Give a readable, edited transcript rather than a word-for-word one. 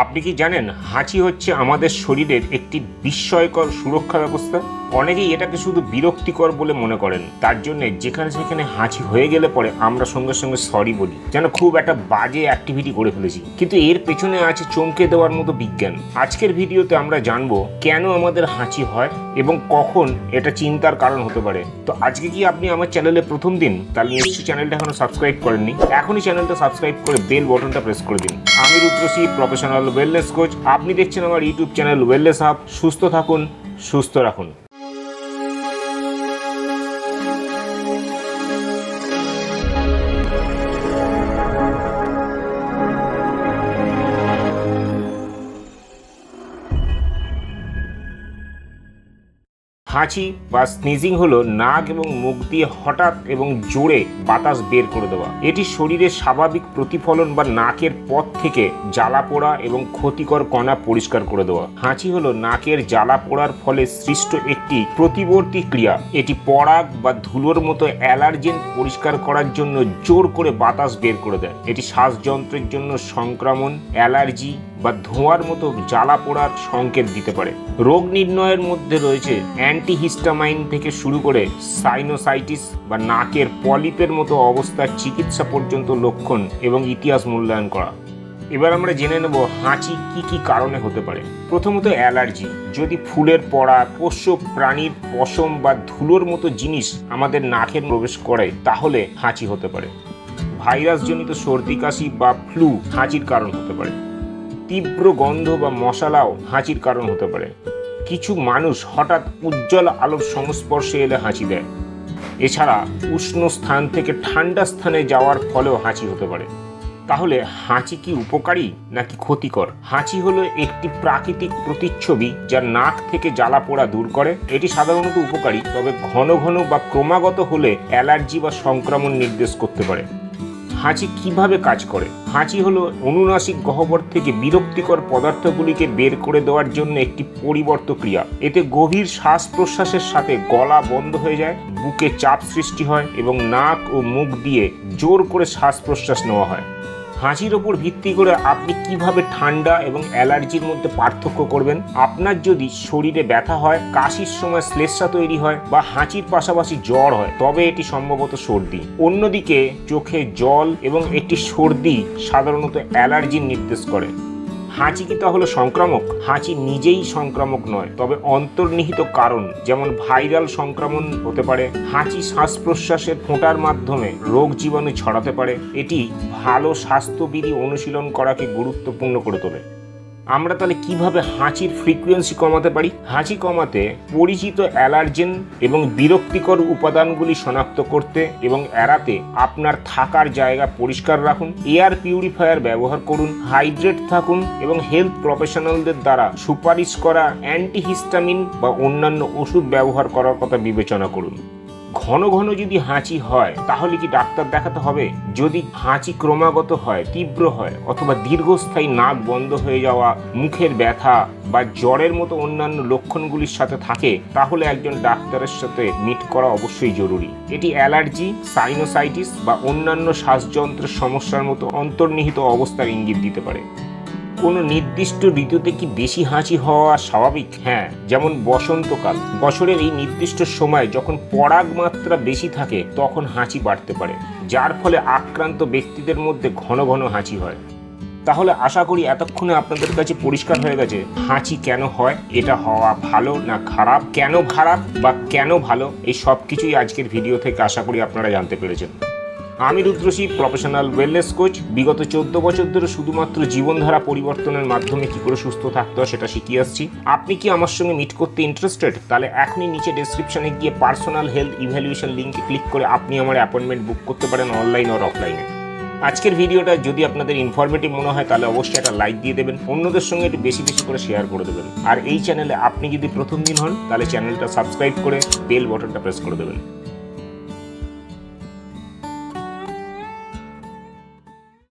আপনি কি জানেন হাঁচি হচ্ছে আমাদের শরীরের একটি বিস্ময়কর সুরক্ষা ব্যবস্থা? অনেকেই এটাকে শুধু বিরক্তিকর বলে মনে করেন, তার জন্য যেখানে সেখানে হাঁচি হয়ে গেলে পরে আমরা সঙ্গে সঙ্গে সরি বলি, যেন খুব একটা বাজে অ্যাক্টিভিটি করে ফেলেছি। কিন্তু এর পেছনে আছে চমকে দেওয়ার মতো বিজ্ঞান। আজকের ভিডিওতে আমরা জানবো কেন আমাদের হাঁচি হয় এবং কখন এটা চিন্তার কারণ হতে পারে। তো আজকে কি আপনি আমার চ্যানেলে প্রথম দিন? তাহলে নিশ্চয়ই চ্যানেলটা এখনো সাবস্ক্রাইব করেননি, এখনই চ্যানেলটা সাবস্ক্রাইব করে বেল বাটনটা প্রেস করে দিন। আমি রুদ্রশ্রী, প্রফেশনাল ওয়েলনেস কোচ। আপনি দেখছেন আমার ইউটিউব চ্যানেল ওয়েলনেস হাব। সুস্থ থাকুন, সুস্থ রাখুন। হাঁচি বা স্নিজিং হলো নাক এবং মুখ দিয়ে হঠাৎ এবং জোরে বাতাস বের করে দেওয়া। এটি শরীরের স্বাভাবিক প্রতিফলন বা নাকের পথ থেকে জ্বালা পোড়া এবং ক্ষতিকর কণা পরিষ্কার করে দেওয়া। হাঁচি হলো নাকের জ্বালা পোড়ার ফলে সৃষ্ট একটি প্রতিবর্তী ক্রিয়া। এটি পরাগ বা ধুলোর মতো অ্যালার্জেন পরিষ্কার করার জন্য জোর করে বাতাস বের করে দেয়। এটি শ্বাসযন্ত্রের জন্য সংক্রমণ, অ্যালার্জি বা ধোঁয়ার মতো জ্বালা পোড়ার সংকেত দিতে পারে। রোগ নির্ণয়ের মধ্যে রয়েছে অ্যান্টিহিস্টামাইন থেকে শুরু করে সাইনোসাইটিস বা নাকের পলিপের মতো অবস্থার চিকিৎসা পর্যন্ত লক্ষণ এবং ইতিহাস মূল্যায়ন করা। এবার আমরা জেনে নেব হাঁচি কি কি কারণে হতে পারে। প্রথমত অ্যালার্জি। যদি ফুলের পড়া, পোষ্য প্রাণীর পশম বা ধুলোর মতো জিনিস আমাদের নাকে প্রবেশ করে তাহলে হাঁচি হতে পারে। ভাইরাসজনিত সর্দি কাশি বা ফ্লু হাঁচির কারণ হতে পারে। তীব্র গন্ধ বা মশালাও হাঁচির কারণ হতে পারে। কিছু মানুষ হঠাৎ উজ্জ্বল আলোর সংস্পর্শে এলে হাঁচি দেয়। এছাড়া উষ্ণ স্থান থেকে ঠান্ডা স্থানে যাওয়ার ফলেও হাঁচি হতে পারে। তাহলে হাঁচি কি উপকারী নাকি ক্ষতিকর? হাঁচি হলো একটি প্রাকৃতিক প্রতিচ্ছবি যা নাক থেকে জ্বালা পোড়া দূর করে। এটি সাধারণত উপকারী, তবে ঘন ঘন বা ক্রমাগত হলে অ্যালার্জি বা সংক্রমণ নির্দেশ করতে পারে। হাঁচি কিভাবে কাজ করে? হাঁচি হলো অনুনাসিক গহ্বর থেকে বিরক্তিকর পদার্থগুলিকে বের করে দেওয়ার জন্য একটি পরিবর্ত ক্রিয়া। এতে গভীর শ্বাস প্রশ্বাসের সাথে গলা বন্ধ হয়ে যায়, বুকে চাপ সৃষ্টি হয় এবং নাক ও মুখ দিয়ে জোর করে শ্বাস প্রশ্বাস নেওয়া হয়। হাঁচির ওপর ভিত্তি করে আপনি কিভাবে ঠান্ডা এবং অ্যালার্জির মধ্যে পার্থক্য করবেন? আপনার যদি শরীরে ব্যথা হয়, কাশির সময় শ্লেষ্মা তৈরি হয় বা হাঁচির পাশাপাশি জ্বর হয়, তবে এটি সম্ভবত সর্দি। অন্যদিকে চোখে জল এবং একটি সর্দি সাধারণত অ্যালার্জির নির্দেশ করে। হাঁচি কি তাহলে সংক্রামক? হাঁচি নিজেই সংক্রামক নয়, তবে অন্তর্নিহিত কারণ যেমন ভাইরাল সংক্রমণ হতে পারে। হাঁচি শ্বাস প্রশ্বাসের ফোঁটার মাধ্যমে রোগ জীবাণু ছড়াতে পারে। এটি ভালো স্বাস্থ্যবিধি অনুশীলন করাকে গুরুত্বপূর্ণ করে তোলে। আমরা তাহলে কিভাবে হাঁচির ফ্রিকোয়েন্সি কমাতে পারি? হাঁচি কমাতে পরিচিত অ্যালার্জেন এবং বিরক্তিকর উপাদানগুলি শনাক্ত করতে এবং এড়াতে আপনার থাকার জায়গা পরিষ্কার রাখুন, এয়ার পিউরিফায়ার ব্যবহার করুন, হাইড্রেট থাকুন এবং হেলথ প্রফেশনালদের দ্বারা সুপারিশ করা অ্যান্টিহিস্টামিন বা অন্যান্য ওষুধ ব্যবহার করার কথা বিবেচনা করুন। ঘন ঘন যদি হাঁচি হয় তাহলে কি ডাক্তার দেখাতে হবে? যদি হাঁচি ক্রমাগত হয়, তীব্র হয় অথবা দীর্ঘস্থায়ী নাক বন্ধ হয়ে যাওয়া, মুখের ব্যথা বা জ্বরের মতো অন্যান্য লক্ষণগুলির সাথে থাকে, তাহলে একজন ডাক্তারের সাথে মিট করা অবশ্যই জরুরি। এটি অ্যালার্জি, সাইনোসাইটিস বা অন্যান্য শ্বাসযন্ত্রের সমস্যার মতো অন্তর্নিহিত অবস্থার ইঙ্গিত দিতে পারে। কোনো নির্দিষ্ট ঋতুতে কি বেশি হাঁচি হওয়া স্বাভাবিক? হ্যাঁ, যেমন বসন্তকাল। বছরের এই নির্দিষ্ট সময় যখন পরাগ মাত্রা বেশি থাকে তখন হাঁচি বাড়তে পারে, যার ফলে আক্রান্ত ব্যক্তিদের মধ্যে ঘন ঘন হাঁচি হয়। তাহলে আশা করি এতক্ষণে আপনাদের কাছে পরিষ্কার হয়ে গেছে হাঁচি কেন হয়, এটা হওয়া ভালো না খারাপ, কেন খারাপ বা কেন ভালো, এই সব কিছুই আজকের ভিডিও থেকে আশা করি আপনারা জানতে পেরেছেন। আমি রুদ্রশ্রী, প্রফেশনাল ওয়েলনেস কোচ। বিগত 14 বছর ধরে শুধুমাত্র জীবনধারা পরিবর্তনের মাধ্যমে কি করে সুস্থ থাকতে হয় সেটা শিখিয়ে আসছি। আপনি কি আমার সঙ্গে মিট করতে ইন্টারেস্টেড? তাহলে এখনই নিচে ডেসক্রিপশনে গিয়ে পার্সোনাল হেলথ ইভ্যালুয়েশন লিঙ্কে ক্লিক করে আপনি আমার অ্যাপয়েন্টমেন্ট বুক করতে পারেন, অনলাইন আর অফলাইনে। আজকের ভিডিওটা যদি আপনাদের ইনফরমেটিভ মনে হয় তাহলে অবশ্যই একটা লাইক দিয়ে দেবেন, অন্যদের সঙ্গে একটু বেশি বেশি করে শেয়ার করে দেবেন। আর এই চ্যানেলে আপনি যদি প্রথম দিন হন তাহলে চ্যানেলটা সাবস্ক্রাইব করে বেল বাটনটা প্রেস করে দেবেন।